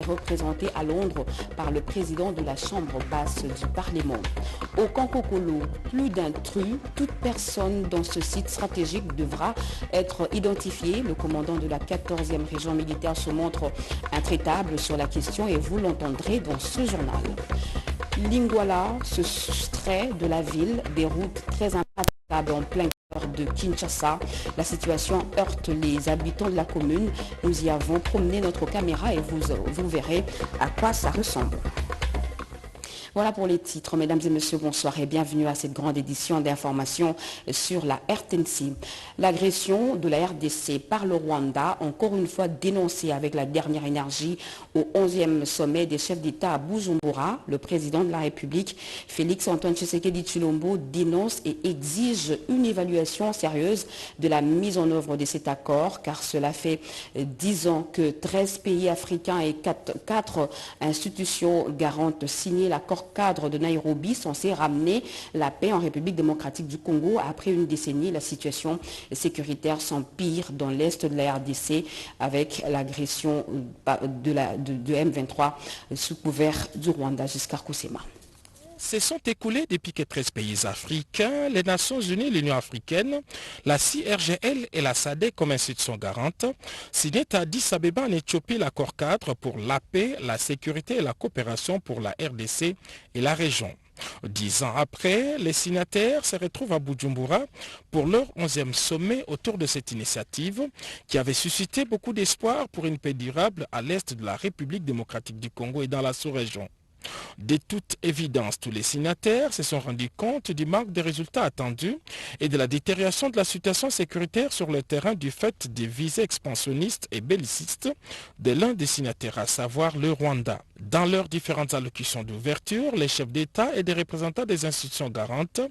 représentés à Londres par le président de la Chambre basse du Parlement. Au Kankokolo, plus d'intrus, toute personne dans ce site stratégique devra être identifiée. Le commandant de la 14e région militaire se montre intraitable sur la question et vous l'entendrez dans ce journal. Lingwala se soustrait de la ville, des routes très impraticables en plein cœur de Kinshasa. La situation heurte les habitants de la commune. Nous y avons promené notre caméra et vous verrez à quoi ça ressemble. Voilà pour les titres. Mesdames et messieurs, bonsoir et bienvenue à cette grande édition d'information sur la RTNC. L'agression de la RDC par le Rwanda, encore une fois dénoncée avec la dernière énergie au 11e sommet des chefs d'État à Bujumbura. Le président de la République, Félix Antoine Tshisekedi Tshilombo, dénonce et exige une évaluation sérieuse de la mise en œuvre de cet accord, car cela fait 10 ans que 13 pays africains et 4 institutions garantes signé l'accord cadre de Nairobi censé ramener la paix en République démocratique du Congo. Après une décennie, la situation sécuritaire s'empire dans l'est de la RDC avec l'agression de M23 sous couvert du Rwanda jusqu'à Kusema. Se sont écoulés depuis que 13 pays africains, les Nations Unies, l'Union africaine, la CIRGL et la SADC comme institutions garantes, signaient à Addis Abeba en Éthiopie l'accord cadre pour la paix, la sécurité et la coopération pour la RDC et la région. 10 ans après, les signataires se retrouvent à Bujumbura pour leur 11e sommet autour de cette initiative qui avait suscité beaucoup d'espoir pour une paix durable à l'est de la République démocratique du Congo et dans la sous-région. De toute évidence, tous les signataires se sont rendus compte du manque de résultats attendus et de la détérioration de la situation sécuritaire sur le terrain du fait des visées expansionnistes et bellicistes de l'un des signataires, à savoir le Rwanda. Dans leurs différentes allocutions d'ouverture, les chefs d'État et des représentants des institutions garantes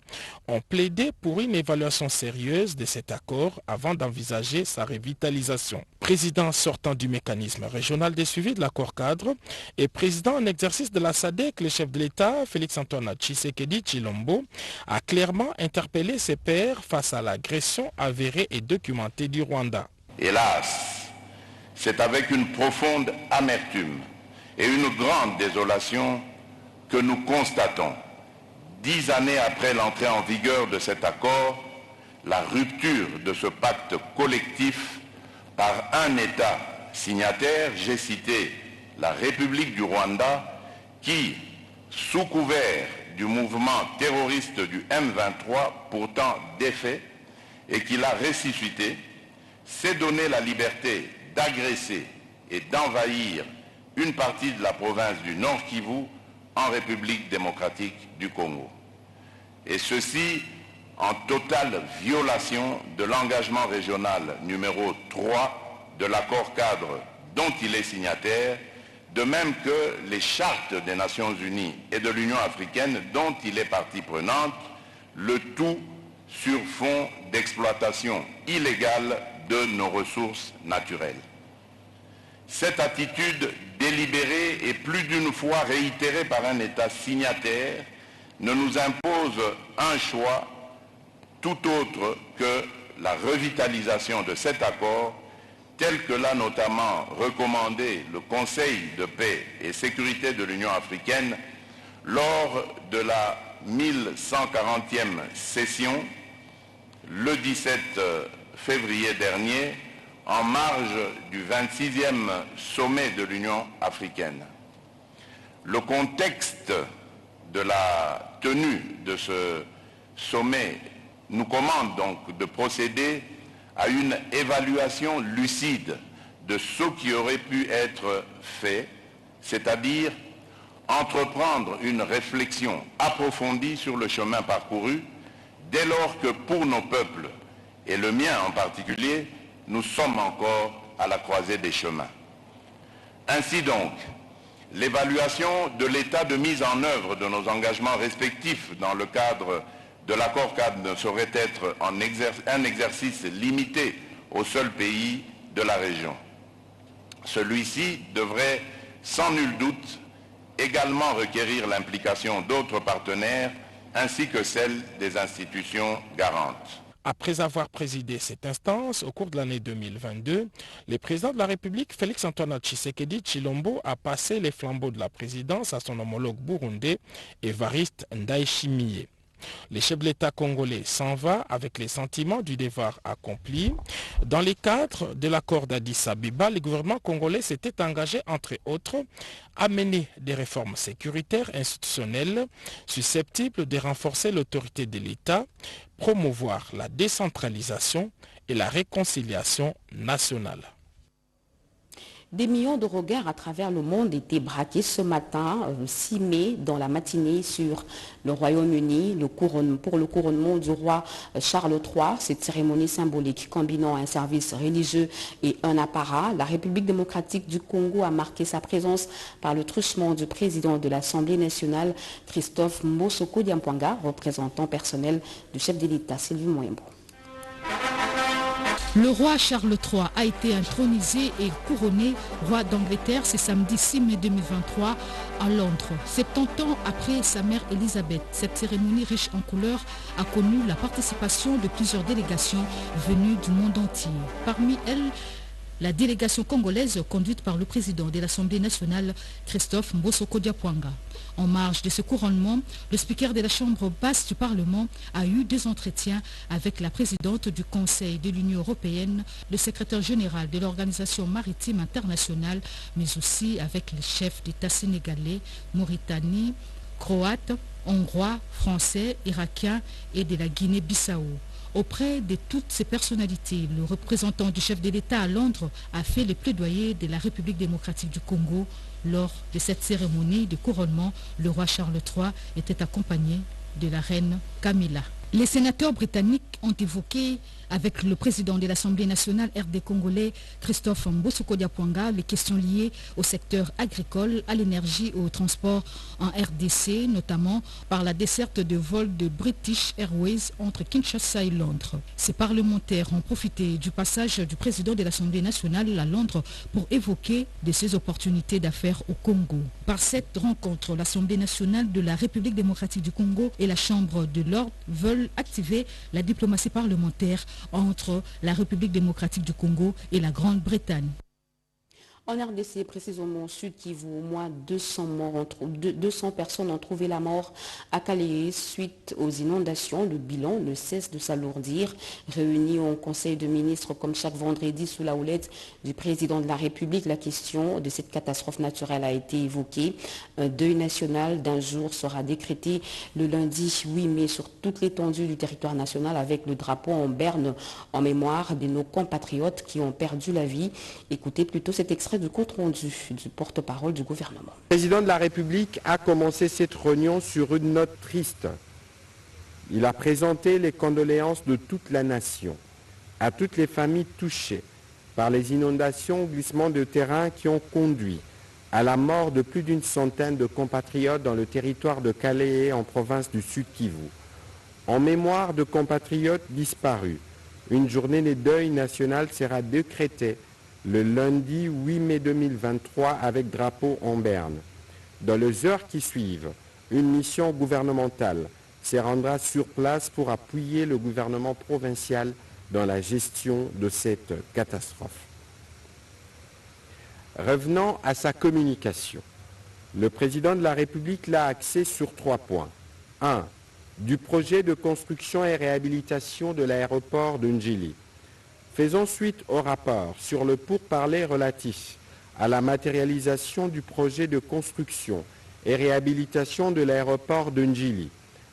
ont plaidé pour une évaluation sérieuse de cet accord avant d'envisager sa revitalisation. Président sortant du mécanisme régional de suivi de l'accord cadre et président en exercice de la SADC, le chef de l'État, Félix Antoine Tshisekedi Tshilombo, a clairement interpellé ses pairs face à l'agression avérée et documentée du Rwanda. Hélas, c'est avec une profonde amertume et une grande désolation que nous constatons, 10 années après l'entrée en vigueur de cet accord, la rupture de ce pacte collectif par un État signataire, j'ai cité la République du Rwanda, qui, sous couvert du mouvement terroriste du M23, pourtant défait, et qui l'a ressuscité, s'est donné la liberté d'agresser et d'envahir une partie de la province du Nord Kivu en République démocratique du Congo. Et ceci en totale violation de l'engagement régional numéro 3 de l'accord cadre dont il est signataire, de même que les chartes des Nations Unies et de l'Union africaine dont il est partie prenante, le tout sur fond d'exploitation illégale de nos ressources naturelles. Cette attitude délibérée et plus d'une fois réitérée par un État signataire ne nous impose un choix tout autre que la revitalisation de cet accord tel que l'a notamment recommandé le Conseil de paix et sécurité de l'Union africaine lors de la 1140e session le 17 février dernier en marge du 26e sommet de l'Union africaine. Le contexte de la tenue de ce sommet nous commande donc de procéder à une évaluation lucide de ce qui aurait pu être fait, c'est-à-dire entreprendre une réflexion approfondie sur le chemin parcouru, dès lors que pour nos peuples, et le mien en particulier, nous sommes encore à la croisée des chemins. Ainsi donc, l'évaluation de l'état de mise en œuvre de nos engagements respectifs dans le cadre de l'accord cadre ne saurait être un exercice limité au seul pays de la région. Celui-ci devrait, sans nul doute, également requérir l'implication d'autres partenaires ainsi que celle des institutions garantes. Après avoir présidé cette instance au cours de l'année 2022, le président de la République, Félix-Antoine Tshisekedi Tshilombo, a passé les flambeaux de la présidence à son homologue burundais, Évariste Ndayishimiye. Le chef de l'État congolais s'en va avec les sentiments du devoir accompli. Dans le cadre de l'accord d'Addis Abeba, le gouvernement congolais s'était engagé, entre autres, à mener des réformes sécuritaires institutionnelles susceptibles de renforcer l'autorité de l'État, promouvoir la décentralisation et la réconciliation nationale. Des millions de regards à travers le monde étaient braqués ce matin, 6 mai, dans la matinée sur le Royaume-Uni pour le couronnement du roi Charles III. Cette cérémonie symbolique combinant un service religieux et un apparat. La République démocratique du Congo a marqué sa présence par le truchement du président de l'Assemblée nationale, Christophe Mbosoko Diampwanga, représentant personnel du chef de l'État, Sylvie Moembo. Le roi Charles III a été intronisé et couronné roi d'Angleterre ce samedi 6 mai 2023 à Londres, 70 ans après sa mère Elisabeth. Cette cérémonie riche en couleurs a connu la participation de plusieurs délégations venues du monde entier. Parmi elles, la délégation congolaise conduite par le président de l'Assemblée nationale, Christophe Mbosoko Diampwanga. En marge de ce couronnement, le speaker de la Chambre basse du Parlement a eu des entretiens avec la présidente du Conseil de l'Union européenne, le secrétaire général de l'Organisation maritime internationale, mais aussi avec les chefs d'État sénégalais, Mauritanie, croates, hongrois, français, irakiens et de la Guinée-Bissau. Auprès de toutes ces personnalités, le représentant du chef de l'État à Londres a fait le plaidoyer de la République démocratique du Congo. Lors de cette cérémonie de couronnement, le roi Charles III était accompagné de la reine Camilla. Les sénateurs britanniques ont évoqué avec le président de l'Assemblée nationale RD congolais, Christophe Mbosoko Diampwanga, les questions liées au secteur agricole, à l'énergie et au transport en RDC, notamment par la desserte de vols de British Airways entre Kinshasa et Londres. Ces parlementaires ont profité du passage du président de l'Assemblée nationale à Londres pour évoquer de ces opportunités d'affaires au Congo. Par cette rencontre, l'Assemblée nationale de la République démocratique du Congo et la Chambre de Lords veulent activer la diplomatie parlementaire entre la République démocratique du Congo et la Grande-Bretagne. En RDC, précisément au Sud Kivu, au moins 200 personnes ont trouvé la mort à Calais suite aux inondations. Le bilan ne cesse de s'alourdir. Réunis au Conseil de ministres comme chaque vendredi sous la houlette du président de la République, la question de cette catastrophe naturelle a été évoquée. Un deuil national d'un jour sera décrété le lundi 8 mai sur toute l'étendue du territoire national avec le drapeau en berne en mémoire de nos compatriotes qui ont perdu la vie. Écoutez plutôt cet extrait du compte rendu du porte-parole du gouvernement. Le président de la République a commencé cette réunion sur une note triste. Il a présenté les condoléances de toute la nation à toutes les familles touchées par les inondations, glissements de terrain qui ont conduit à la mort de plus d'une centaine de compatriotes dans le territoire de Calais en province du Sud Kivu. En mémoire de compatriotes disparus, une journée de deuil national sera décrétée le lundi 8 mai 2023 avec drapeau en berne. Dans les heures qui suivent, une mission gouvernementale se rendra sur place pour appuyer le gouvernement provincial dans la gestion de cette catastrophe. Revenant à sa communication, le président de la République l'a axé sur 3 points. 1. Du projet de construction et réhabilitation de l'aéroport de Ndjili. Faisons suite au rapport sur le pourparler relatif à la matérialisation du projet de construction et réhabilitation de l'aéroport de Ndjili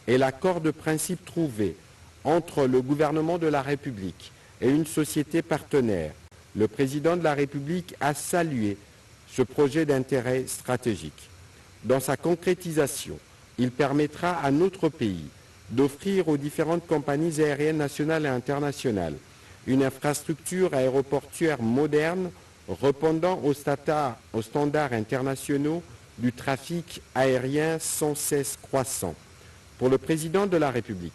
et l'accord de principe trouvé entre le gouvernement de la République et une société partenaire. Le président de la République a salué ce projet d'intérêt stratégique. Dans sa concrétisation, il permettra à notre pays d'offrir aux différentes compagnies aériennes nationales et internationales une infrastructure aéroportuaire moderne répondant aux standards internationaux du trafic aérien sans cesse croissant. Pour le président de la République,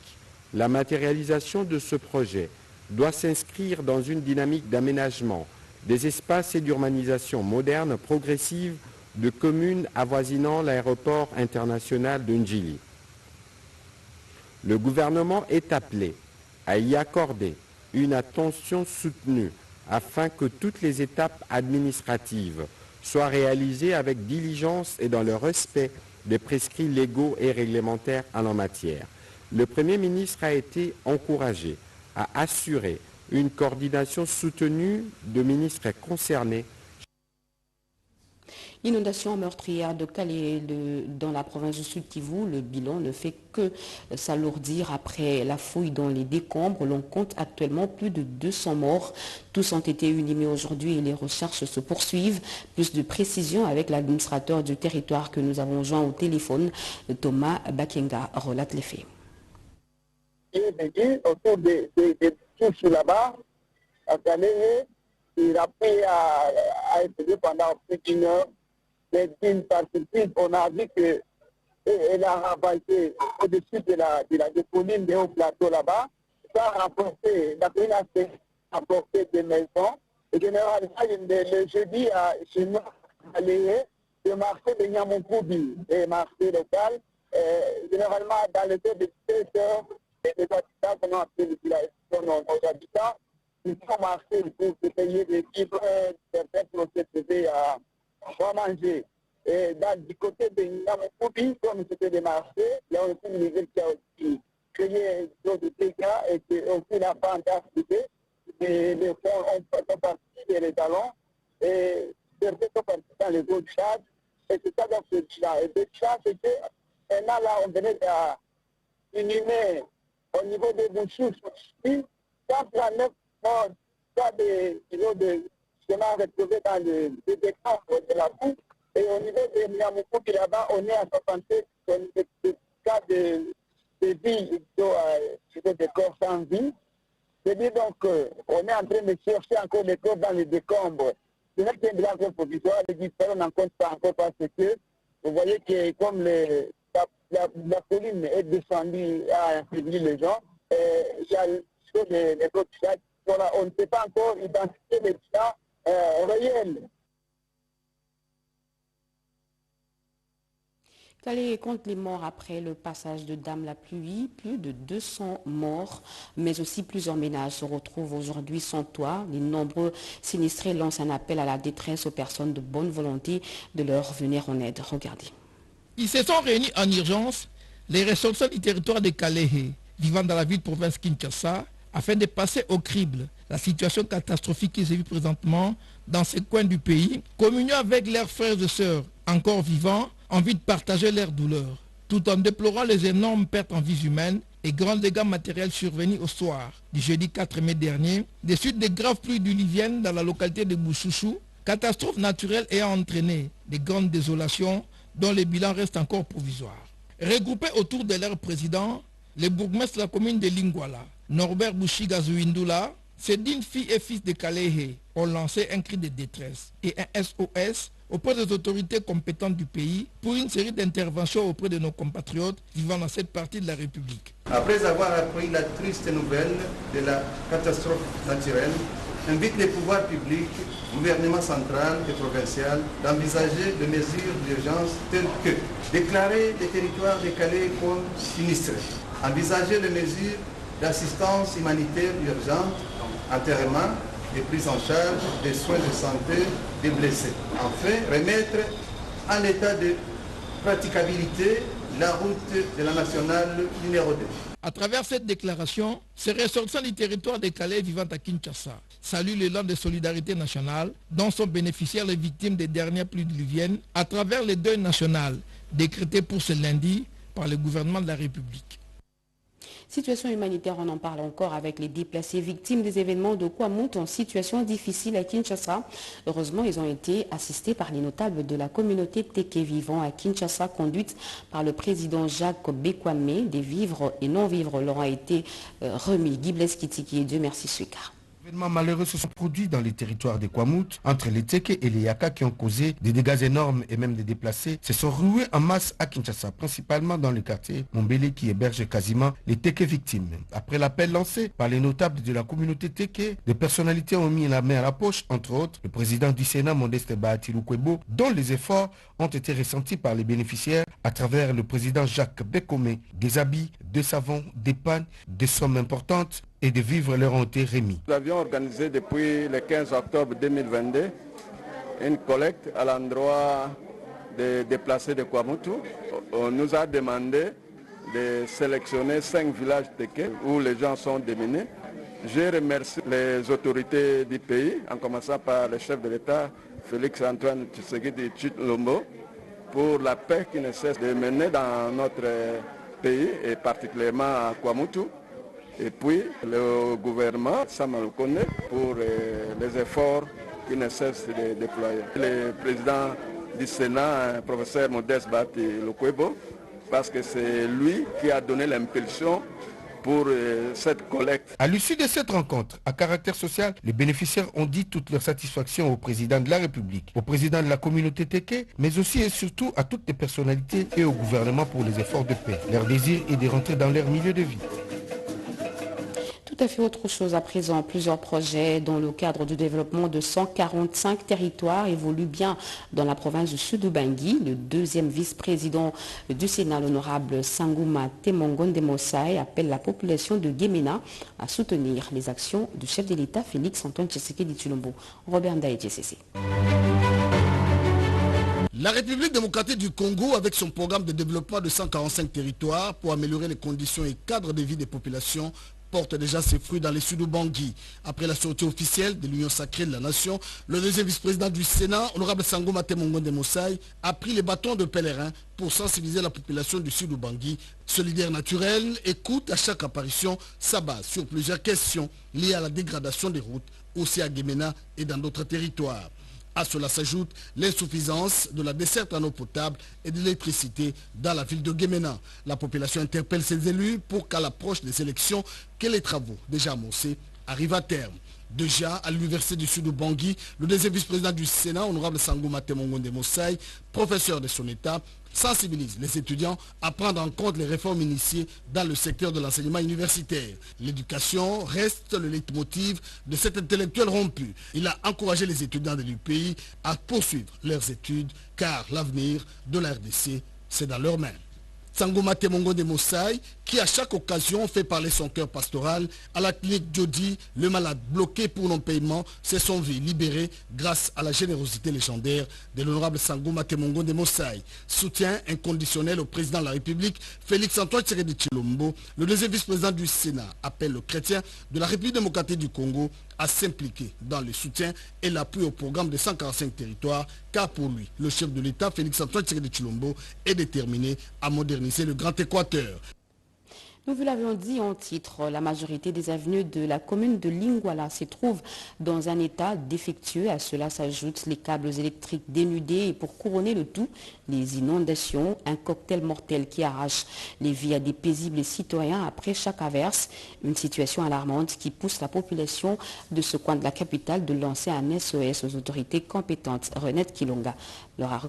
la matérialisation de ce projet doit s'inscrire dans une dynamique d'aménagement des espaces et d'urbanisation moderne progressive de communes avoisinant l'aéroport international de Ndjili. Le gouvernement est appelé à y accorder une attention soutenue afin que toutes les étapes administratives soient réalisées avec diligence et dans le respect des prescrits légaux et réglementaires en la matière. Le Premier ministre a été encouragé à assurer une coordination soutenue de ministres concernés. Inondation meurtrière de Calais dans la province du Sud Kivu, le bilan ne fait que s'alourdir après la fouille dans les décombres. L'on compte actuellement plus de 200 morts. Tous ont été inhumés aujourd'hui et les recherches se poursuivent. Plus de précisions avec l'administrateur du territoire que nous avons joint au téléphone, Thomas Bakenga, relate les faits. Autour des touches là-bas, à Calais, il a pris à étudier pendant plus d'une heure. Mais d'une partie, on a vu qu'elle a ravagé au-dessus de la colline des hauts plateaux là-bas. Ça a rapporté, la colline a apporté des maisons. Et généralement, le jeudi, chez nous, le marché de Nyamoukoubi, le marché local, généralement, dans le temps de 17 heures, les habitants, comment appeler nos habitants, ils sont marchés pour se payer des livres, certains pour se payer à manger. Et du côté de Nyamoukoubi, comme c'était des marchés, il y a aussi une nouvelle qui a aussi créé d'autres dégâts et qui aussi n'a pas anticipé. Et les fonds sont partis et les talons. Et certains sont partis dans les eaux de Tchad. Et c'est ça dans ce Tchad. Et le Tchad, c'était maintenant là, on venait d'inhumer au niveau des bouchons, 139 morts, soit des kilos de chemin retrouvés dans le décombres de la boue. Et au niveau de Nyamoukoubi, là-bas, on est à 67 cas de vie, de corps sans vie. C'est-à-dire donc, on est en train de chercher encore les corps dans les décombres. Ce n'est qu'un bilan provisoire, les différents n'en comptent pas encore parce que vous voyez que comme la colline est descendue à affaiblir les gens, il y a les autres chats, on ne peut pas encore identifier les chats réels. Calais compte les morts après le passage de Dame la pluie, plus de 200 morts, mais aussi plusieurs ménages se retrouvent aujourd'hui sans toit. Les nombreux sinistrés lancent un appel à la détresse aux personnes de bonne volonté de leur venir en aide. Regardez. Ils se sont réunis en urgence, les ressortissants du territoire de Calais, vivant dans la ville-province Kinshasa, afin de passer au crible la situation catastrophique qui se vit présentement dans ces coins du pays, communiant avec leurs frères et sœurs encore vivants, envie de partager leurs douleurs, tout en déplorant les énormes pertes en vies humaines et grands dégâts matériels survenus au soir du jeudi 4 mai dernier, des suites de graves pluies diluviennes dans la localité de Bouchouchou, catastrophe naturelle ayant entraîné des grandes désolations dont les bilans restent encore provisoires. Regroupés autour de leur président, les bourgmestres de la commune de Lingwala, Norbert Bouchiga Zouindoula, ces dignes filles et fils de Calais ont lancé un cri de détresse et un SOS auprès des autorités compétentes du pays pour une série d'interventions auprès de nos compatriotes vivant dans cette partie de la République. Après avoir appris la triste nouvelle de la catastrophe naturelle, invite les pouvoirs publics, gouvernement central et provincial, d'envisager des mesures d'urgence telles que déclarer les territoires de Calais comme sinistrés, envisager les mesures d'assistance humanitaire urgente, enterrement et prise en charge des soins de santé des blessés. Enfin, remettre en état de praticabilité la route de la nationale numéro 2. À travers cette déclaration, ces ressortissants du territoire de Calais vivant à Kinshasa saluent l'élan de solidarité nationale dont sont bénéficiaires les victimes des dernières pluies diluviennes à travers le deuil national décrété pour ce lundi par le gouvernement de la République. Situation humanitaire, on en parle encore avec les déplacés victimes des événements de Kwamouth en situation difficile à Kinshasa. Heureusement, ils ont été assistés par les notables de la communauté Teke vivant à Kinshasa, conduite par le président Jacques Bekwame. Des vivres et non-vivres leur ont été remis. Guy Blaise Kitiki et Dieu merci Suikar. Des événements malheureux se sont produits dans les territoires de Kwamouth, entre les Teke et les Yaka qui ont causé des dégâts énormes et même des déplacés se sont rués en masse à Kinshasa, principalement dans le quartier Mombele qui héberge quasiment les Teke victimes. Après l'appel lancé par les notables de la communauté Teke, des personnalités ont mis la main à la poche, entre autres le président du Sénat Modeste Bahati Lukwebo, dont les efforts ont été ressentis par les bénéficiaires à travers le président Jacques Bekome. Des habits, des savons, des pannes, des sommes importantes et de vivres leur ont été remis. Nous avions organisé depuis le 15 octobre 2022 une collecte à l'endroit des déplacés de Kwamutu. On nous a demandé de sélectionner 5 villages Téké où les gens sont démunis. Je remercie les autorités du pays, en commençant par le chef de l'État, Félix-Antoine Tshisekedi Tshilombo, pour la paix qui ne cesse de mener dans notre pays et particulièrement à Kwamutu. Et puis le gouvernement, ça me le connaît, pour les efforts qui ne cessent de déployer. Le président du Sénat, professeur Modeste Bati Lokwebo, parce que c'est lui qui a donné l'impulsion pour cette collecte. À l'issue de cette rencontre à caractère social, les bénéficiaires ont dit toute leur satisfaction au président de la République, au président de la communauté Téké, mais aussi et surtout à toutes les personnalités et au gouvernement pour les efforts de paix. Leur désir est de rentrer dans leur milieu de vie. Tout à fait autre chose à présent. Plusieurs projets dans le cadre du développement de 145 territoires évoluent bien dans la province du Sud-Bangui. Le deuxième vice-président du Sénat, l'honorable Sangouma Temongonde Mosaï, appelle la population de Guémena à soutenir les actions du chef de l'État Félix-Antoine Tshisekedi Tshilombo. Robert Ndaye, GCC. La République démocratique du Congo, avec son programme de développement de 145 territoires pour améliorer les conditions et cadres de vie des populations, porte déjà ses fruits dans les Sud-Bangui. Après la sortie officielle de l'Union sacrée de la Nation, le deuxième vice-président du Sénat, honorable Sangouma Temongonde Mosaï, a pris les bâtons de pèlerin pour sensibiliser la population du Sud-Bangui. Ce leader naturel écoute à chaque apparition sa base sur plusieurs questions liées à la dégradation des routes, aussi à Guémena et dans d'autres territoires. À cela s'ajoute l'insuffisance de la desserte en eau potable et de l'électricité dans la ville de Guémena. La population interpelle ses élus pour qu'à l'approche des élections, que les travaux déjà amorcés arrivent à terme. Déjà, à l'université du Sud-Bangui, le deuxième vice-président du Sénat, honorable Sangouma Temongonde Mosaï, professeur de son État, sensibilise les étudiants à prendre en compte les réformes initiées dans le secteur de l'enseignement universitaire. L'éducation reste le leitmotiv de cet intellectuel rompu. Il a encouragé les étudiants de l'UPI à poursuivre leurs études car l'avenir de la RDC, c'est dans leurs mains. Sangouma Temongonde Mosaï, qui à chaque occasion fait parler son cœur pastoral, à la clinique Jodi, le malade bloqué pour non-paiement s'est son vie libéré grâce à la générosité légendaire de l'honorable Sangouma Temongonde Mosaï. Soutien inconditionnel au président de la République, Félix-Antoine Tshisekedi Tshilombo, le deuxième vice-président du Sénat, appelle le chrétien de la République démocratique du Congo à s'impliquer dans le soutien et l'appui au programme de 145 territoires, car pour lui, le chef de l'État, Félix-Antoine Tshisekedi Tshilombo, est déterminé à moderniser le Grand Équateur. Nous vous l'avions dit en titre, la majorité des avenues de la commune de Lingwala se trouvent dans un état défectueux. À cela s'ajoutent les câbles électriques dénudés et pour couronner le tout, les inondations, un cocktail mortel qui arrache les vies à des paisibles citoyens après chaque averse. Une situation alarmante qui pousse la population de ce coin de la capitale de lancer un SOS aux autorités compétentes. Renette Kilonga leur a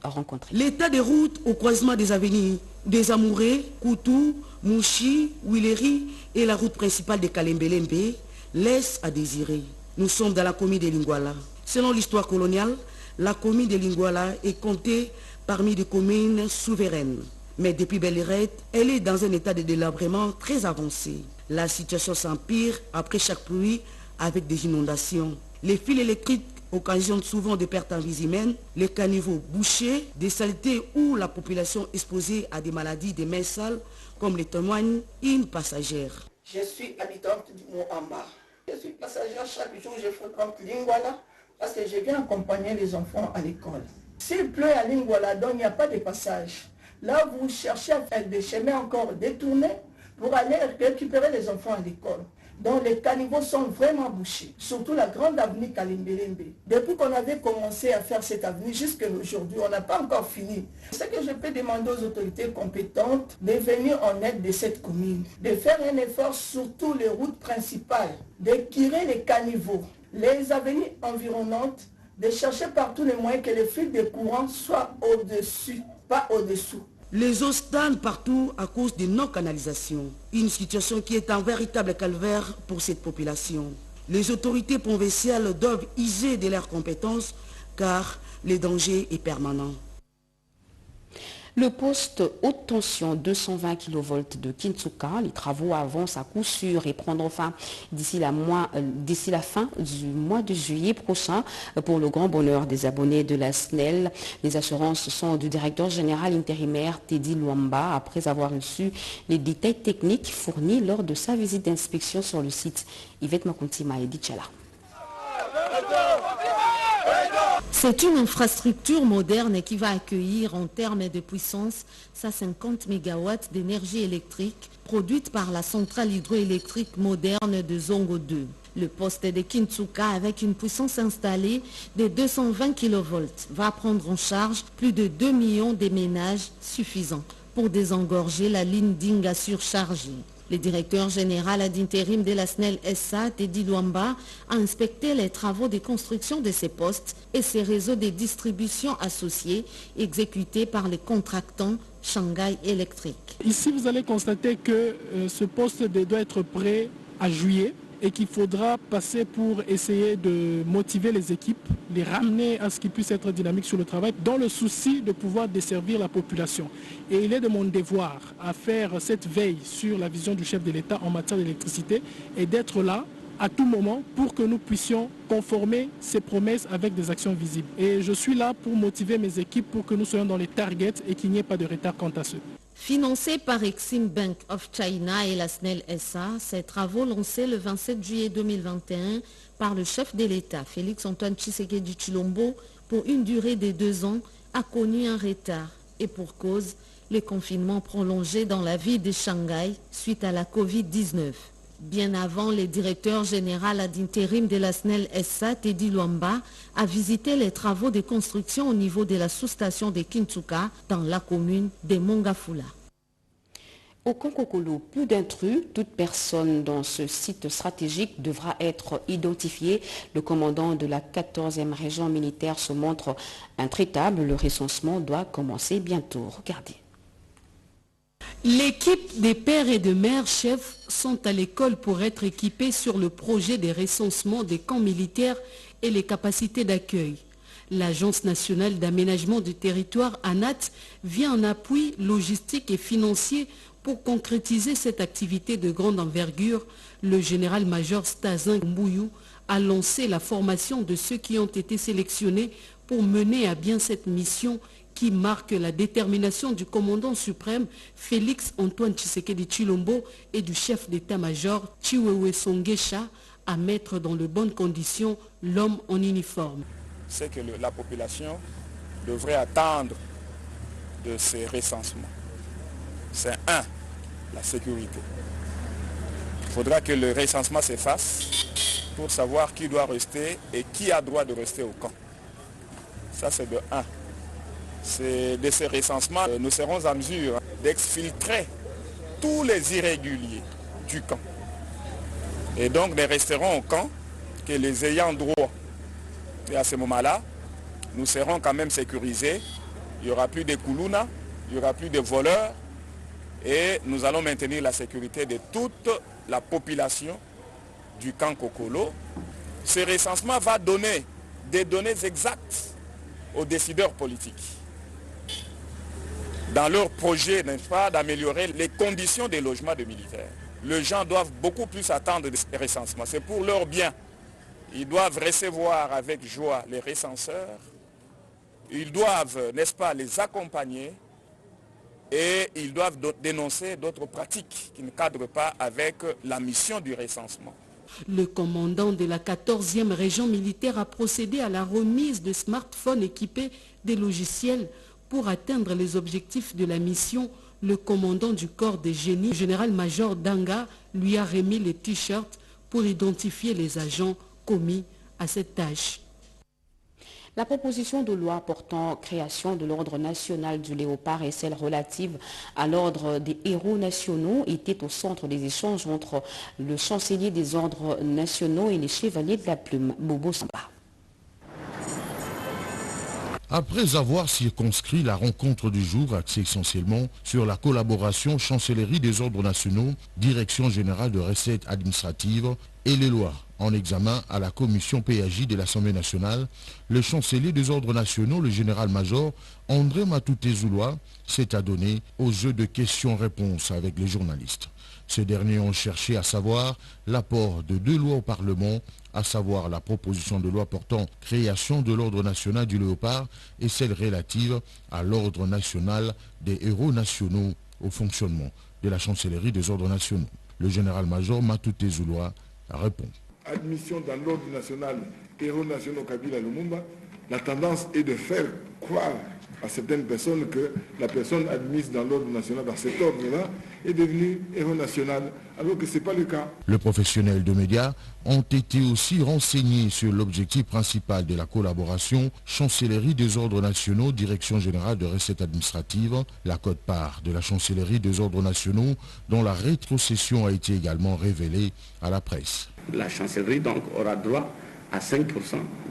rencontré. L'état des routes au croisement des avenues des Amourés, Koutou, Mouchi, Willery et la route principale de Kalembelembe laisse à désirer. Nous sommes dans la commune de Lingwala. Selon l'histoire coloniale, la commune de Lingwala est comptée parmi des communes souveraines. Mais depuis Belle Lurette, elle est dans un état de délabrement très avancé. La situation s'empire après chaque pluie avec des inondations. Les fils électriques occasionnent souvent des pertes en vie humaines, les caniveaux bouchés, des saletés où la population exposée à des maladies des mains sales, comme le témoigne une passagère. Je suis habitante du Mont-Amba. Je suis passagère chaque jour, je fréquente Lingwala parce que je viens accompagner les enfants à l'école. S'il pleut à Lingwala, donc il n'y a pas de passage. Là, vous cherchez à faire des chemins encore détournés pour aller récupérer les enfants à l'école. Donc les caniveaux sont vraiment bouchés, surtout la grande avenue Kalembelembe. Depuis qu'on avait commencé à faire cette avenue jusqu'à aujourd'hui, on n'a pas encore fini. Ce que je peux demander aux autorités compétentes de venir en aide de cette commune, de faire un effort sur toutes les routes principales, de tirer les caniveaux, les avenues environnantes, de chercher par tous les moyens que le fil de courant soit au-dessus, pas au-dessous. Les eaux stagnent partout à cause de non-canalisation. Une situation qui est un véritable calvaire pour cette population. Les autorités provinciales doivent user de leurs compétences car le danger est permanent. Le poste haute tension 220 kV de Kintsuka, les travaux avancent à coup sûr et prendront fin d'ici la fin du mois de juillet prochain pour le grand bonheur des abonnés de la SNEL. Les assurances sont du directeur général intérimaire Teddy Luamba après avoir reçu les détails techniques fournis lors de sa visite d'inspection sur le site. Yvette Makuntima et Dichala. C'est une infrastructure moderne qui va accueillir en termes de puissance 150 MW d'énergie électrique produite par la centrale hydroélectrique moderne de Zongo 2. Le poste de Kintsuka avec une puissance installée de 220 kV va prendre en charge plus de 2 millions de ménages suffisants pour désengorger la ligne d'Inga surchargée. Le directeur général d'intérim de la SNEL SA, Teddy Luamba, a inspecté les travaux de construction de ces postes et ces réseaux de distribution associés exécutés par les contractants Shanghai Electric. Ici, vous allez constater que ce poste doit être prêt à juillet et qu'il faudra passer pour essayer de motiver les équipes, les ramener à ce qu'ils puissent être dynamiques sur le travail, dans le souci de pouvoir desservir la population. Et il est de mon devoir à faire cette veille sur la vision du chef de l'État en matière d'électricité et d'être là à tout moment pour que nous puissions conformer ces promesses avec des actions visibles. Et je suis là pour motiver mes équipes pour que nous soyons dans les targets et qu'il n'y ait pas de retard quant à ceux. Financés par Exim Bank of China et la SNEL SA, ces travaux lancés le 27 juillet 2021 par le chef de l'État, Félix-Antoine Tshisekedi Tshilombo, pour une durée de 2 ans, a connu un retard. Et pour cause, le confinement prolongé dans la ville de Shanghai suite à la Covid-19. Bien avant, le directeur général d'intérim de la SNEL SA, Teddy Luamba, a visité les travaux de construction au niveau de la sous-station de Kintsuka dans la commune de Mongafula. Au Kankokolo, plus d'intrus, toute personne dans ce site stratégique devra être identifiée. Le commandant de la 14e région militaire se montre intraitable. Le recensement doit commencer bientôt. Regardez. L'équipe des pères et de mères chefs sont à l'école pour être équipés sur le projet de recensement des camps militaires et les capacités d'accueil. L'Agence nationale d'aménagement du territoire, ANAT, vient en appui logistique et financier pour concrétiser cette activité de grande envergure. Le général-major Stazin Mbouyou a lancé la formation de ceux qui ont été sélectionnés pour mener à bien cette mission qui marque la détermination du commandant suprême Félix-Antoine Tshisekedi Tshilombo et du chef d'état-major Chiwewe Songesha à mettre dans de bonnes conditions l'homme en uniforme. C'est que la population devrait attendre de ces recensements. C'est la sécurité. Il faudra que le recensement se fasse pour savoir qui doit rester et qui a droit de rester au camp. Ça c'est de 1. De ces recensements, nous serons en mesure d'exfiltrer tous les irréguliers du camp. Et donc, ne resteront au camp que les ayants droit. Et à ce moment-là, nous serons quand même sécurisés. Il n'y aura plus de koulouna, il n'y aura plus de voleurs. Et nous allons maintenir la sécurité de toute la population du camp Kokolo. Ce recensement va donner des données exactes aux décideurs politiques dans leur projet, n'est-ce pas, d'améliorer les conditions des logements des militaires. Les gens doivent beaucoup plus attendre des recensements. C'est pour leur bien. Ils doivent recevoir avec joie les recenseurs. Ils doivent, n'est-ce pas, les accompagner. Et ils doivent dénoncer d'autres pratiques qui ne cadrent pas avec la mission du recensement. Le commandant de la 14e région militaire a procédé à la remise de smartphones équipés des logiciels pour atteindre les objectifs de la mission. Le commandant du corps des génies, le général-major Danga, lui a remis les t-shirts pour identifier les agents commis à cette tâche. La proposition de loi portant création de l'ordre national du léopard et celle relative à l'ordre des héros nationaux était au centre des échanges entre le chancelier des ordres nationaux et les chevaliers de la plume, Bobo Samba. Après avoir circonscrit la rencontre du jour axée essentiellement sur la collaboration Chancellerie des ordres nationaux, Direction générale de recettes administratives et les lois en examen à la commission PAJ de l'Assemblée nationale, le chancelier des ordres nationaux, le général-major André Matouté Zouloua, s'est adonné au jeu de questions-réponses avec les journalistes. Ces derniers ont cherché à savoir l'apport de 2 lois au Parlement, à savoir la proposition de loi portant création de l'ordre national du léopard et celle relative à l'ordre national des héros nationaux au fonctionnement de la chancellerie des ordres nationaux. Le général-major Matouté Zouloua répond. Admission dans l'ordre national héros nationaux Kabila Lumumba, la tendance est de faire croire à certaines personnes que la personne admise dans l'ordre national, dans cet ordre-là, est devenue héros national, alors que ce n'est pas le cas. Les professionnels de médias ont été aussi renseignés sur l'objectif principal de la collaboration Chancellerie des ordres nationaux, Direction générale de recettes administratives, la quote-part de la Chancellerie des ordres nationaux, dont la rétrocession a été également révélée à la presse. La chancellerie donc aura droit à 5%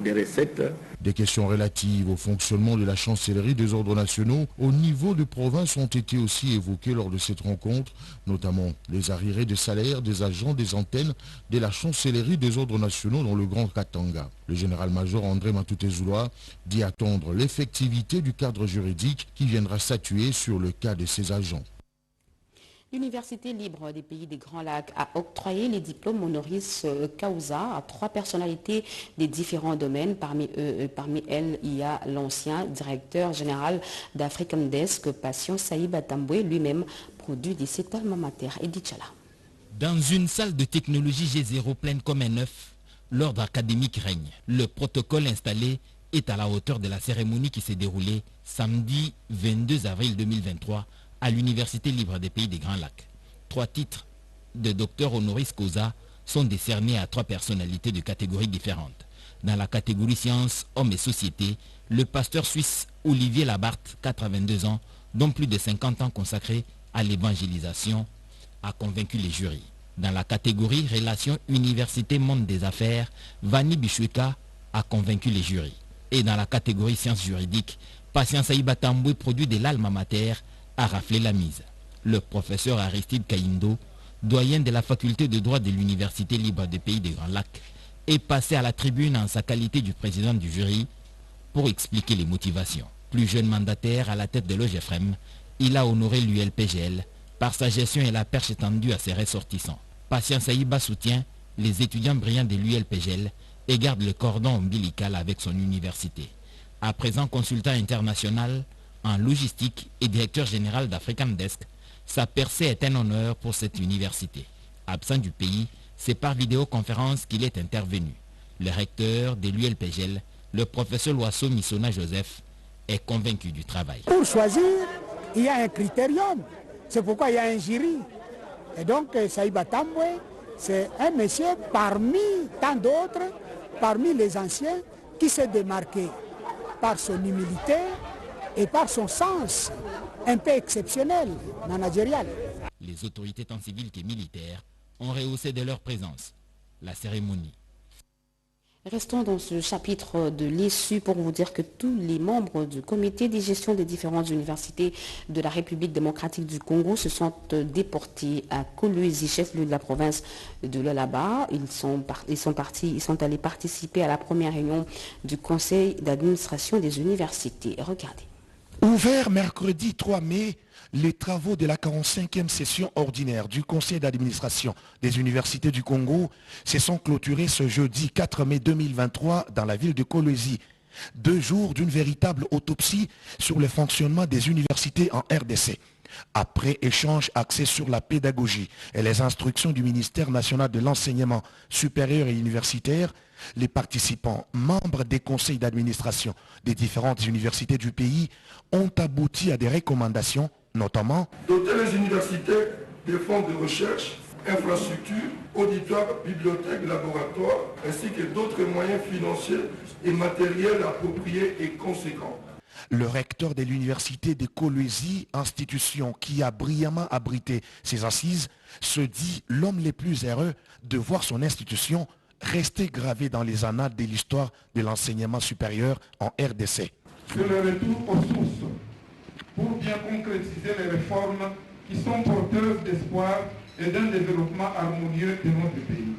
des recettes. Des questions relatives au fonctionnement de la chancellerie des ordres nationaux au niveau de province ont été aussi évoquées lors de cette rencontre, notamment les arriérés de salaire des agents des antennes de la chancellerie des ordres nationaux dans le Grand Katanga. Le général-major André Matouté Zouloua dit attendre l'effectivité du cadre juridique qui viendra statuer sur le cas de ces agents. L'Université libre des pays des Grands Lacs a octroyé les diplômes honoris causa à 3 personnalités des différents domaines. Parmi elles, il y a l'ancien directeur général d'African Desk, Patient Saïba Tamboué, lui-même produit de cet alma mater. Edith Chala. Dans une salle de technologie G0 pleine comme un œuf, l'ordre académique règne. Le protocole installé est à la hauteur de la cérémonie qui s'est déroulée samedi 22 avril 2023 à l'Université libre des pays des Grands Lacs. 3 titres de docteur honoris causa sont décernés à 3 personnalités de catégories différentes. Dans la catégorie sciences, hommes et société, le pasteur suisse Olivier Labarthe, 82 ans, dont plus de 50 ans consacrés à l'évangélisation, a convaincu les jurys. Dans la catégorie relations université-monde des affaires, Vani Bichweka a convaincu les jurys. Et dans la catégorie sciences juridiques, Patient Saïba Tamboué, produit de l'alma mater, a raflé la mise. Le professeur Aristide Kaindo, doyen de la faculté de droit de l'Université libre des pays des Grands Lacs, est passé à la tribune en sa qualité du président du jury pour expliquer les motivations. Plus jeune mandataire à la tête de l'OGFREM, il a honoré l'ULPGL par sa gestion et la perche étendue à ses ressortissants. Patient Saïba soutient les étudiants brillants de l'ULPGL et garde le cordon ombilical avec son université. À présent consultant international en logistique et directeur général d'African Desk, sa percée est un honneur pour cette université. Absent du pays, c'est par vidéoconférence qu'il est intervenu. Le recteur de l'ULPGL, le professeur Loiseau Missona Joseph, est convaincu du travail. Pour choisir, il y a un critérium. C'est pourquoi il y a un jury. Et donc, Saïba Tamboué, c'est un monsieur parmi tant d'autres, parmi les anciens, qui s'est démarqué par son humilité et par son sens un peu exceptionnel, managérial. Les autorités tant civiles que militaires ont rehaussé de leur présence la cérémonie. Restons dans ce chapitre de l'issue pour vous dire que tous les membres du comité de gestion des différentes universités de la République démocratique du Congo se sont déportés à Kolwezi, chef-lieu de la province de l'Alaba. Ils sont allés participer à la première réunion du conseil d'administration des universités. Regardez. Ouvert mercredi 3 mai, les travaux de la 45e session ordinaire du conseil d'administration des universités du Congo se sont clôturés ce jeudi 4 mai 2023 dans la ville de Kolwezi. 2 jours d'une véritable autopsie sur le fonctionnement des universités en RDC. Après échange axé sur la pédagogie et les instructions du ministère national de l'enseignement supérieur et universitaire, les participants, membres des conseils d'administration des différentes universités du pays, ont abouti à des recommandations, notamment doter les universités des fonds de recherche, infrastructures, auditoires, bibliothèques, laboratoires, ainsi que d'autres moyens financiers et matériels appropriés et conséquents. Le recteur de l'université de Kolwezi, institution qui a brillamment abrité ses assises, se dit l'homme le plus heureux de voir son institution rester gravée dans les annales de l'histoire de l'enseignement supérieur en RDC. C'est le retour aux sources pour bien concrétiser les réformes qui sont porteuses d'espoir et d'un développement harmonieux de notre pays.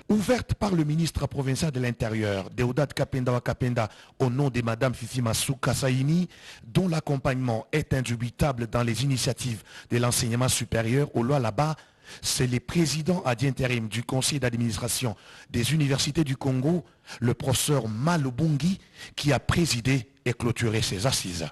ouverte par le ministre provincial de l'Intérieur, Deodat Kapenda Wakapenda, au nom de Madame Fifi Massou Kassaini, dont l'accompagnement est indubitable dans les initiatives de l'enseignement supérieur au Lualaba. C'est le président ad intérim du conseil d'administration des universités du Congo, le professeur Malobungi, qui a présidé et clôturé ces assises.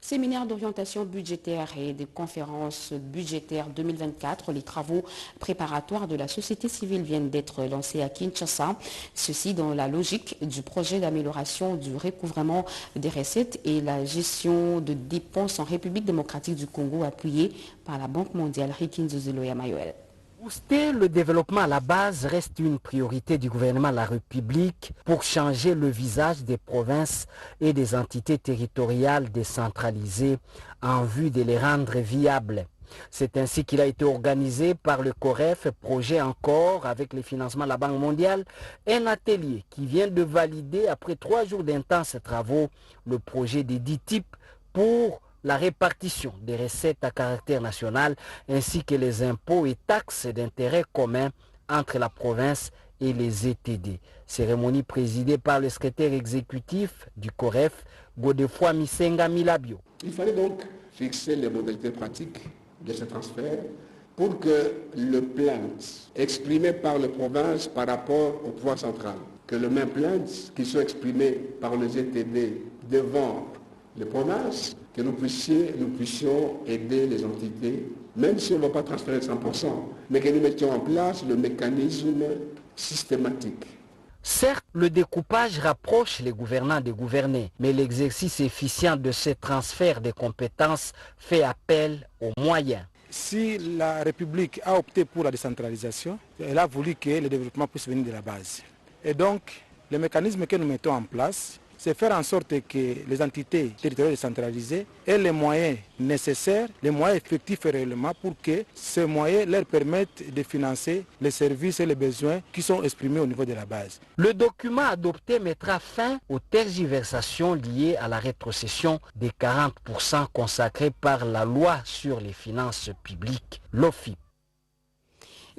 Séminaire d'orientation budgétaire et de conférences budgétaires 2024, les travaux préparatoires de la société civile viennent d'être lancés à Kinshasa. Ceci dans la logique du projet d'amélioration du recouvrement des recettes et la gestion de dépenses en République démocratique du Congo appuyé par la Banque mondiale. Rikinzoziloya Mayoel. Booster le développement à la base reste une priorité du gouvernement de la République pour changer le visage des provinces et des entités territoriales décentralisées en vue de les rendre viables. C'est ainsi qu'il a été organisé par le COREF, projet encore avec les financements de la Banque mondiale, un atelier qui vient de valider après 3 jours d'intenses travaux le projet des 10 types pour la répartition des recettes à caractère national ainsi que les impôts et taxes d'intérêt commun entre la province et les ETD. Cérémonie présidée par le secrétaire exécutif du COREF, Godefroy Misenga Milabio. Il fallait donc fixer les modalités pratiques de ce transfert pour que le plainte exprimé par les provinces par rapport au pouvoir central, que les mêmes plaintes qui sont exprimées par les ETD devant les provinces, que nous puissions aider les entités, même si on ne va pas transférer 100%, mais que nous mettions en place le mécanisme systématique. Certes, le découpage rapproche les gouvernants des gouvernés, mais l'exercice efficient de ces transferts de compétences fait appel aux moyens. Si la République a opté pour la décentralisation, elle a voulu que le développement puisse venir de la base. Et donc, le mécanisme que nous mettons en place, c'est faire en sorte que les entités territoriales décentralisées aient les moyens nécessaires, les moyens effectifs et réellement pour que ces moyens leur permettent de financer les services et les besoins qui sont exprimés au niveau de la base. Le document adopté mettra fin aux tergiversations liées à la rétrocession des 40% consacrés par la loi sur les finances publiques, l'OFIP.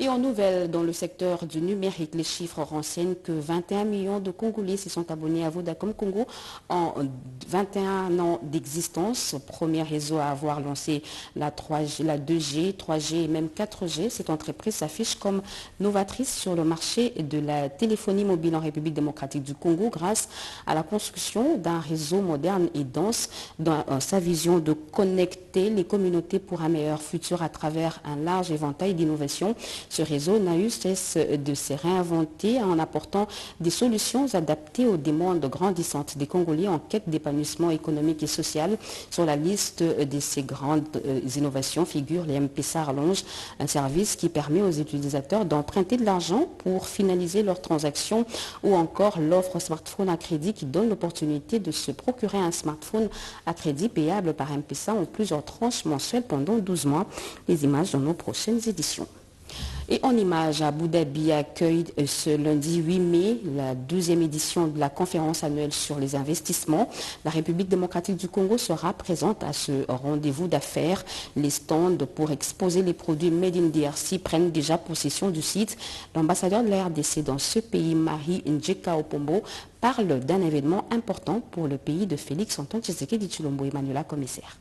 Et en nouvelle, dans le secteur du numérique, les chiffres renseignent que 21 millions de Congolais se sont abonnés à Vodacom Congo en 21 ans d'existence. Premier réseau à avoir lancé la 2G, 3G et même 4G. Cette entreprise s'affiche comme novatrice sur le marché de la téléphonie mobile en République démocratique du Congo grâce à la construction d'un réseau moderne et dense dans sa vision de connecter les communautés pour un meilleur futur à travers un large éventail d'innovations. Ce réseau n'a eu cesse de se réinventer en apportant des solutions adaptées aux demandes grandissantes des Congolais en quête d'épanouissement économique et social. Sur la liste de ces grandes innovations figure les M-Pesa Rallonge, un service qui permet aux utilisateurs d'emprunter de l'argent pour finaliser leurs transactions, ou encore l'offre smartphone à crédit qui donne l'opportunité de se procurer un smartphone à crédit payable par M-Pesa en plusieurs tranches mensuelles pendant 12 mois. Les images dans nos prochaines éditions. Et en images, Abu Dhabi accueille ce lundi 8 mai la 12e édition de la conférence annuelle sur les investissements. La République démocratique du Congo sera présente à ce rendez-vous d'affaires. Les stands pour exposer les produits Made in DRC prennent déjà possession du site. L'ambassadeur de la RDC dans ce pays, Marie Njeka Opombo, parle d'un événement important pour le pays de Félix Antoine Tshisekedi Tshilombo. Emmanuela, commissaire.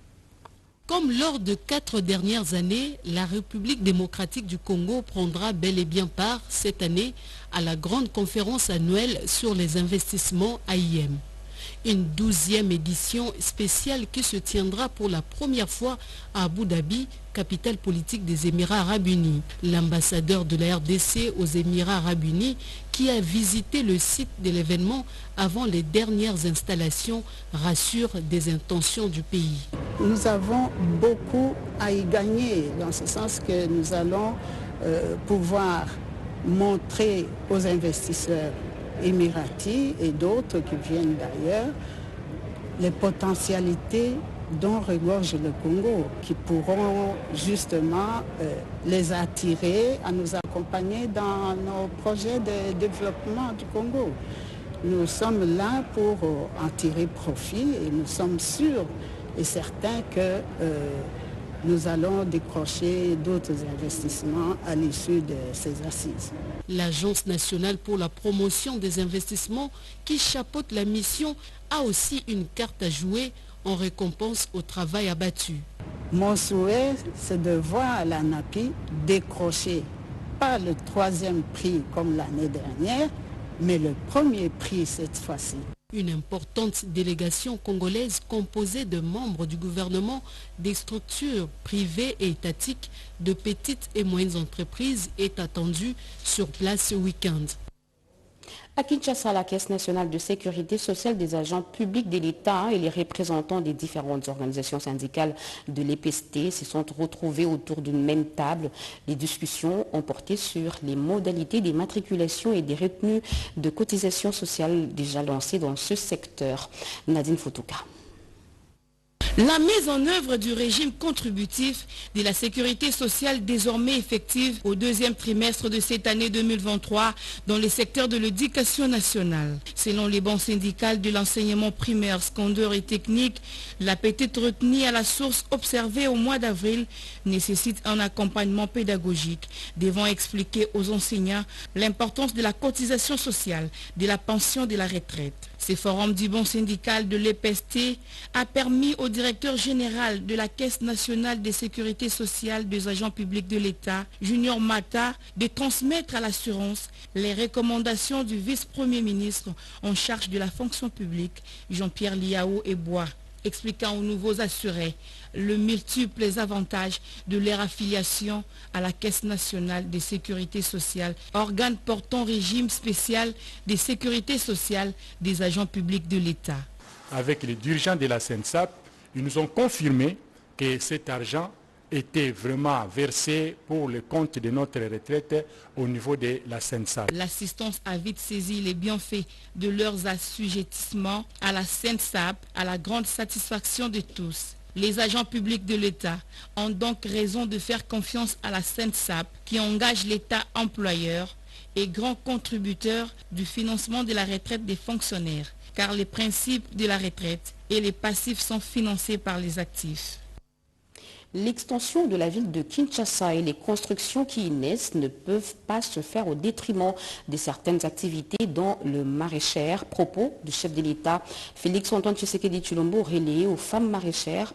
Comme lors de 4 dernières années, la République démocratique du Congo prendra bel et bien part cette année à la grande conférence annuelle sur les investissements AIM. Une 12e édition spéciale qui se tiendra pour la première fois à Abu Dhabi, capitale politique des Émirats arabes unis. L'ambassadeur de la RDC aux Émirats arabes unis, qui a visité le site de l'événement avant les dernières installations, rassure des intentions du pays. Nous avons beaucoup à y gagner, dans ce sens que nous allons pouvoir montrer aux investisseurs émiratis et d'autres qui viennent d'ailleurs les potentialités dont regorge le Congo, qui pourront justement les attirer à nous accompagner dans nos projets de développement du Congo. Nous sommes là pour en tirer profit et nous sommes sûrs et certains que nous allons décrocher d'autres investissements à l'issue de ces assises. L'Agence nationale pour la promotion des investissements qui chapeaute la mission a aussi une carte à jouer en récompense au travail abattu. Mon souhait, c'est de voir l'ANAPI décrocher pas le 3e prix comme l'année dernière, mais le 1er prix cette fois-ci. Une importante délégation congolaise composée de membres du gouvernement, des structures privées et étatiques, de petites et moyennes entreprises est attendue sur place ce week-end. À Kinshasa, la Caisse nationale de sécurité sociale des agents publics de l'État et les représentants des différentes organisations syndicales de l'EPST se sont retrouvés autour d'une même table. Les discussions ont porté sur les modalités des matriculations et des retenues de cotisations sociales déjà lancées dans ce secteur. Nadine Fotouka. La mise en œuvre du régime contributif de la sécurité sociale désormais effective au 2e trimestre de cette année 2023 dans les secteurs de l'éducation nationale. Selon les banques syndicales de l'enseignement primaire, secondaire et technique, la petite retenue à la source observée au mois d'avril nécessite un accompagnement pédagogique devant expliquer aux enseignants l'importance de la cotisation sociale, de la pension, de la retraite. Ce forum du bon syndical de l'EPST a permis au directeur général de la Caisse nationale de sécurité sociale des agents publics de l'État, Junior Mata, de transmettre à l'assurance les recommandations du vice-premier ministre en charge de la fonction publique, Jean-Pierre Liao Ebois, expliquant aux nouveaux assurés le multiples avantages de leur affiliation à la Caisse nationale de sécurité sociale, organe portant régime spécial de sécurité sociale des agents publics de l'État. Avec les dirigeants de la SENSAP, ils nous ont confirmé que cet argent était vraiment versé pour le compte de notre retraite au niveau de la SENSAP. L'assistance a vite saisi les bienfaits de leurs assujettissements à la SENSAP, à la grande satisfaction de tous. Les agents publics de l'État ont donc raison de faire confiance à la SENSAP qui engage l'État employeur et grand contributeur du financement de la retraite des fonctionnaires, car les principes de la retraite et les passifs sont financés par les actifs. L'extension de la ville de Kinshasa et les constructions qui y naissent ne peuvent pas se faire au détriment de certaines activités dans le maraîchère. Propos du chef de l'État Félix-Antoine Tshisekedi Tshilombo relayé aux femmes maraîchères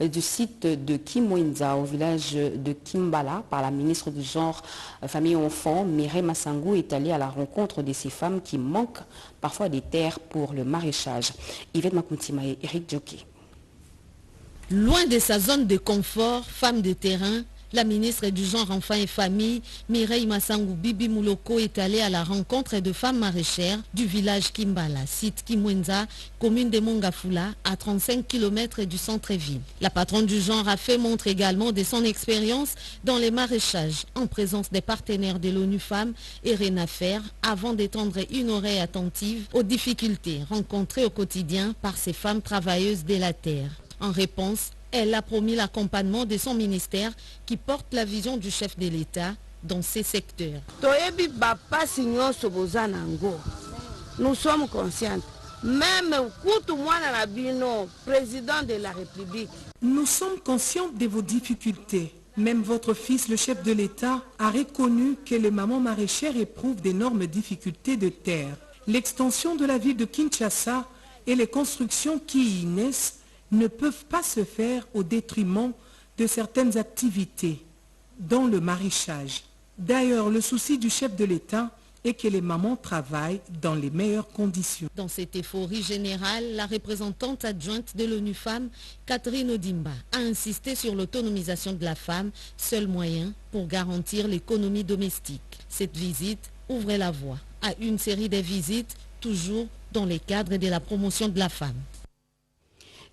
du site de Kimwenza au village de Kimbala par la ministre du Genre, Famille et Enfants, Mireille Massangou, est allée à la rencontre de ces femmes qui manquent parfois des terres pour le maraîchage. Yvette Makuntima et Eric Djoké. Loin de sa zone de confort, femme de terrain, la ministre du Genre, Enfants et Famille, Mireille Massangou Bibi Mouloko, est allée à la rencontre de femmes maraîchères du village Kimbala, site Kimwenza, commune de Mongafula, à 35 km du centre-ville. La patronne du genre a fait montre également de son expérience dans les maraîchages, en présence des partenaires de l'ONU Femmes et Renafer, avant d'étendre une oreille attentive aux difficultés rencontrées au quotidien par ces femmes travailleuses de la terre. En réponse, elle a promis l'accompagnement de son ministère qui porte la vision du chef de l'État dans ces secteurs. Nous sommes conscients. Même président de la République. Nous sommes conscients de vos difficultés. Même votre fils, le chef de l'État, a reconnu que les mamans maraîchères éprouvent d'énormes difficultés de terre. L'extension de la ville de Kinshasa et les constructions qui y naissent ne peuvent pas se faire au détriment de certaines activités, dont le maraîchage. D'ailleurs, le souci du chef de l'État est que les mamans travaillent dans les meilleures conditions. Dans cette euphorie générale, la représentante adjointe de l'ONU Femmes, Catherine Odimba, a insisté sur l'autonomisation de la femme, seul moyen pour garantir l'économie domestique. Cette visite ouvre la voie à une série de visites, toujours dans le cadre de la promotion de la femme.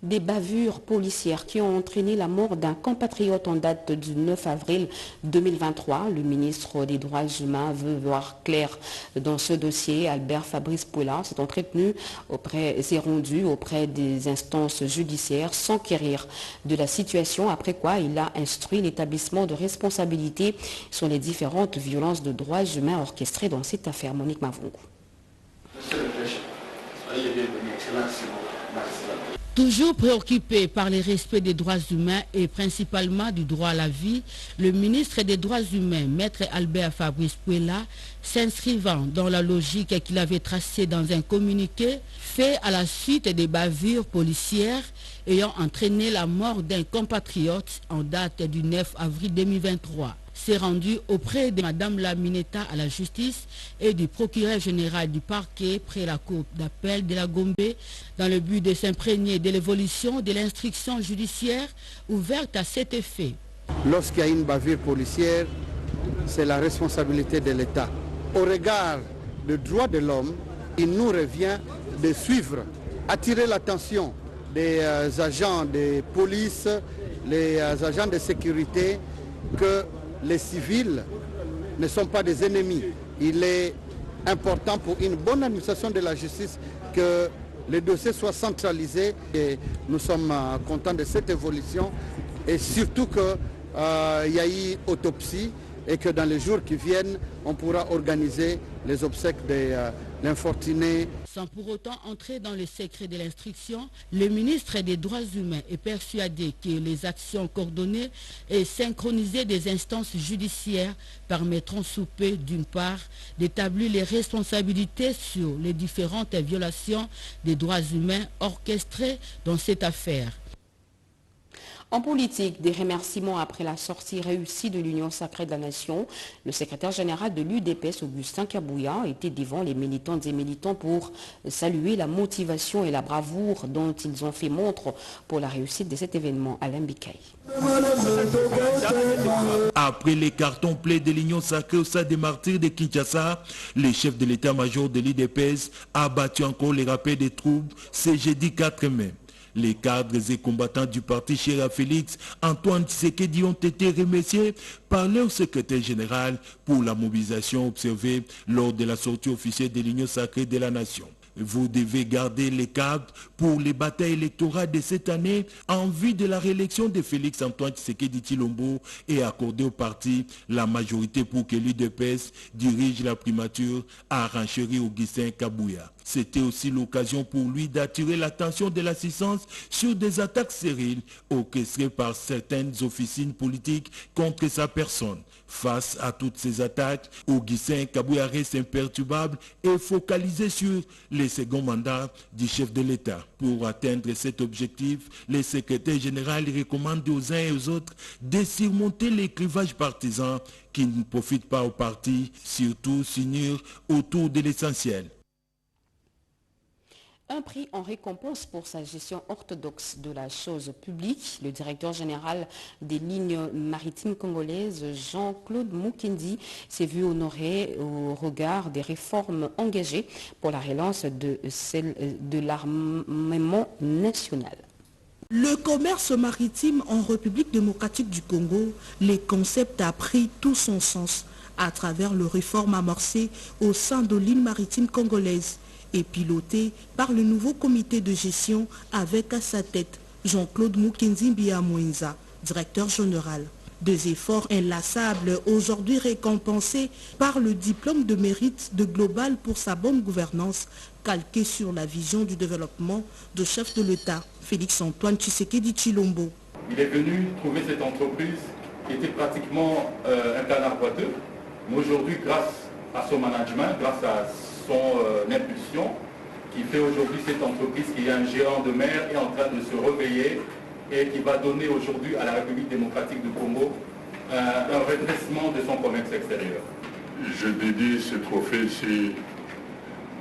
Des bavures policières qui ont entraîné la mort d'un compatriote en date du 9 avril 2023. Le ministre des Droits humains veut voir clair dans ce dossier. Albert Fabrice Poulard s'est rendu auprès des instances judiciaires s'enquérir de la situation, après quoi il a instruit l'établissement de responsabilité sur les différentes violences de droits humains orchestrées dans cette affaire. Monique Mavungu. Toujours préoccupé par le respect des droits humains et principalement du droit à la vie, le ministre des Droits humains, Maître Albert Fabrice Pouella, s'inscrivant dans la logique qu'il avait tracée dans un communiqué fait à la suite des bavures policières ayant entraîné la mort d'un compatriote en date du 9 avril 2023. S'est rendu auprès de Mme Lamineta à la justice et du procureur général du parquet près la cour d'appel de la Gombe dans le but de s'imprégner de l'évolution de l'instruction judiciaire ouverte à cet effet. Lorsqu'il y a une bavure policière, c'est la responsabilité de l'État. Au regard des droits de l'homme, il nous revient de suivre, attirer l'attention des agents de police, les agents de sécurité, que les civils ne sont pas des ennemis. Il est important pour une bonne administration de la justice que les dossiers soient centralisés et nous sommes contents de cette évolution et surtout qu'il y a eu autopsie et que dans les jours qui viennent, on pourra organiser les obsèques de l'infortuné. Sans pour autant entrer dans le secret de l'instruction, le ministre des Droits humains est persuadé que les actions coordonnées et synchronisées des instances judiciaires permettront sous peu, d'une part, d'établir les responsabilités sur les différentes violations des droits humains orchestrées dans cette affaire. En politique, des remerciements après la sortie réussie de l'Union sacrée de la Nation. Le secrétaire général de l'UDPS, Augustin Kabouya, était devant les militantes et militants pour saluer la motivation et la bravoure dont ils ont fait montre pour la réussite de cet événement. Alain Bikaï. Après les cartons pleins de l'Union sacrée au stade des martyrs de Kinshasa, le chef de l'état-major de l'UDPS a battu encore les rappels des troupes ce jeudi 4 mai. Les cadres et combattants du parti cher à Félix, Antoine Tshisekedi, ont été remerciés par leur secrétaire général pour la mobilisation observée lors de la sortie officielle de l'Union sacrée de la Nation. Vous devez garder les cadres pour les batailles électorales de cette année en vue de la réélection de Félix Antoine Tshisekedi Tshilombo et accorder au parti la majorité pour que l'UDPS dirige la primature à Rancherie Augustin Kabouya. C'était aussi l'occasion pour lui d'attirer l'attention de l'assistance sur des attaques stériles orchestrées par certaines officines politiques contre sa personne. Face à toutes ces attaques, Augustin Kabouya reste imperturbable et focalisé sur les seconds mandats du chef de l'État. Pour atteindre cet objectif, le secrétaire général recommande aux uns et aux autres de surmonter les clivages partisans qui ne profitent pas au parti, surtout s'unir autour de l'essentiel. Un prix en récompense pour sa gestion orthodoxe de la chose publique. Le directeur général des lignes maritimes congolaises, Jean-Claude Mukendi, s'est vu honoré au regard des réformes engagées pour la relance de l'armement national. Le commerce maritime en République démocratique du Congo, les concepts a pris tout son sens à travers les réformes amorcées au sein de lignes maritimes congolaises et piloté par le nouveau comité de gestion avec à sa tête Jean-Claude Mukendi Mbiamwenza, directeur général. Des efforts inlassables aujourd'hui récompensés par le diplôme de mérite de Global pour sa bonne gouvernance, calqué sur la vision du développement de chef de l'État, Félix Antoine Tshisekedi Tshilombo. Il est venu trouver cette entreprise qui était pratiquement un canard boiteux, mais aujourd'hui, grâce à son management, grâce à son impulsion, qui fait aujourd'hui cette entreprise qui est un géant de mer est en train de se réveiller et qui va donner aujourd'hui à la République démocratique du Congo un redressement de son commerce extérieur. Je dédie ce trophée ici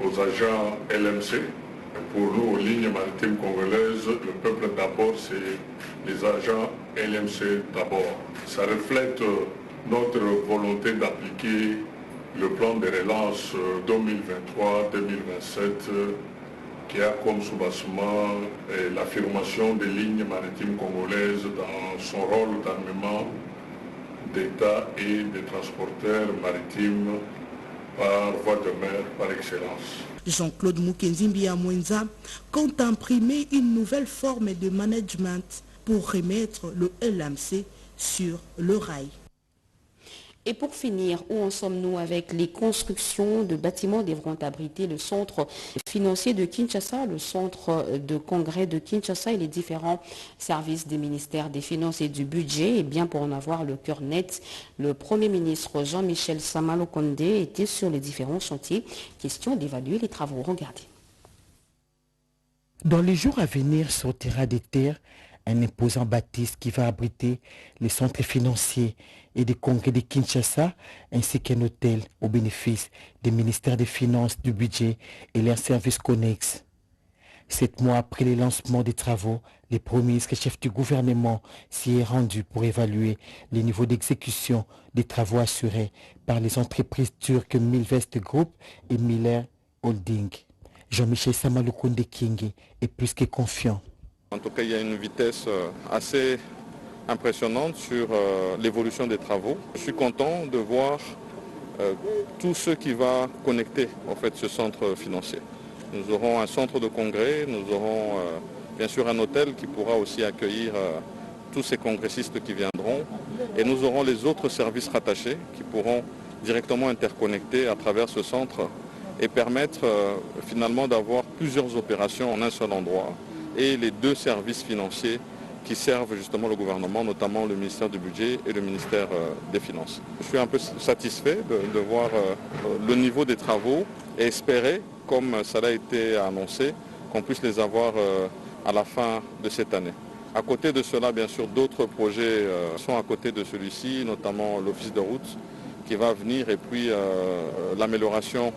aux agents LMC. Pour nous, aux lignes maritimes congolaises, le peuple d'abord, c'est les agents LMC d'abord. Ça reflète notre volonté d'appliquer le plan de relance 2023-2027 qui a comme soubassement l'affirmation des lignes maritimes congolaises dans son rôle d'armement d'État et de transporteurs maritimes par voie de mer par excellence. Jean-Claude Mukendi Mbiamwenza compte imprimer une nouvelle forme de management pour remettre le LMC sur le rail. Et pour finir, où en sommes-nous avec les constructions de bâtiments devront abriter le centre financier de Kinshasa, le centre de congrès de Kinshasa et les différents services des ministères des Finances et du Budget. Et bien pour en avoir le cœur net, le Premier ministre Jean-Michel Sama Lukonde était sur les différents chantiers. Question d'évaluer les travaux. Regardez. Dans les jours à venir sortira des terres un imposant bâtisse qui va abriter les centres financiers et des congrès de Kinshasa, ainsi qu'un hôtel au bénéfice des ministères des Finances, du Budget et leurs services connexes. 7 mois après le lancement des travaux, le Premier ministre et chef du gouvernement s'y est rendu pour évaluer les niveaux d'exécution des travaux assurés par les entreprises turques Milvest Group et Miller Holding. Jean-Michel Sama Lukonde King est plus que confiant. En tout cas, il y a une vitesse assez impressionnante sur l'évolution des travaux. Je suis content de voir tout ce qui va connecter en fait, ce centre financier. Nous aurons un centre de congrès, nous aurons bien sûr un hôtel qui pourra aussi accueillir tous ces congressistes qui viendront et nous aurons les autres services rattachés qui pourront directement interconnecter à travers ce centre et permettre finalement d'avoir plusieurs opérations en un seul endroit et les 2 services financiers qui servent justement le gouvernement, notamment le ministère du Budget et le ministère des Finances. Je suis un peu satisfait de voir le niveau des travaux et espérer, comme ça a été annoncé, qu'on puisse les avoir à la fin de cette année. À côté de cela, bien sûr, d'autres projets sont à côté de celui-ci, notamment l'office de route qui va venir et puis l'amélioration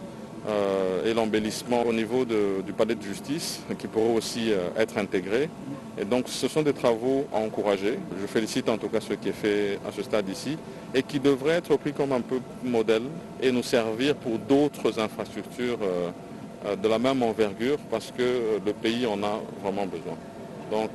et l'embellissement au niveau du palais de justice qui pourront aussi être intégrés. Et donc ce sont des travaux à encourager. Je félicite en tout cas ce qui est fait à ce stade ici et qui devrait être pris comme un peu modèle et nous servir pour d'autres infrastructures de la même envergure parce que le pays en a vraiment besoin. Donc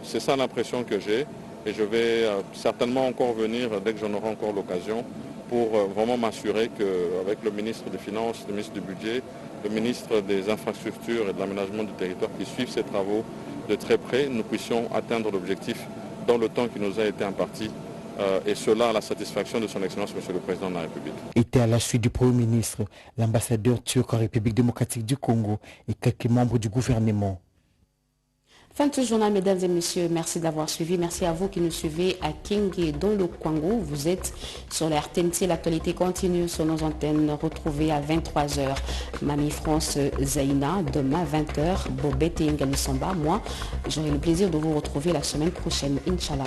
c'est ça l'impression que j'ai et je vais certainement encore venir dès que j'en aurai encore l'occasion pour vraiment m'assurer qu'avec le ministre des Finances, le ministre du Budget, le ministre des Infrastructures et de l'Aménagement du Territoire qui suivent ces travaux de très près, nous puissions atteindre l'objectif dans le temps qui nous a été imparti et cela à la satisfaction de son Excellence, Monsieur le Président de la République. Était à la suite du Premier ministre, l'ambassadeur turc en République démocratique du Congo et quelques membres du gouvernement. Fin de ce journal, mesdames et messieurs, merci d'avoir suivi. Merci à vous qui nous suivez à King et dans le Kwango. Vous êtes sur la RTNC, l'actualité continue sur nos antennes. Retrouvez à 23h Mamie France Zaina, demain 20h, Bobette et Ngali Samba. Moi, j'aurai le plaisir de vous retrouver la semaine prochaine, Inch'Allah.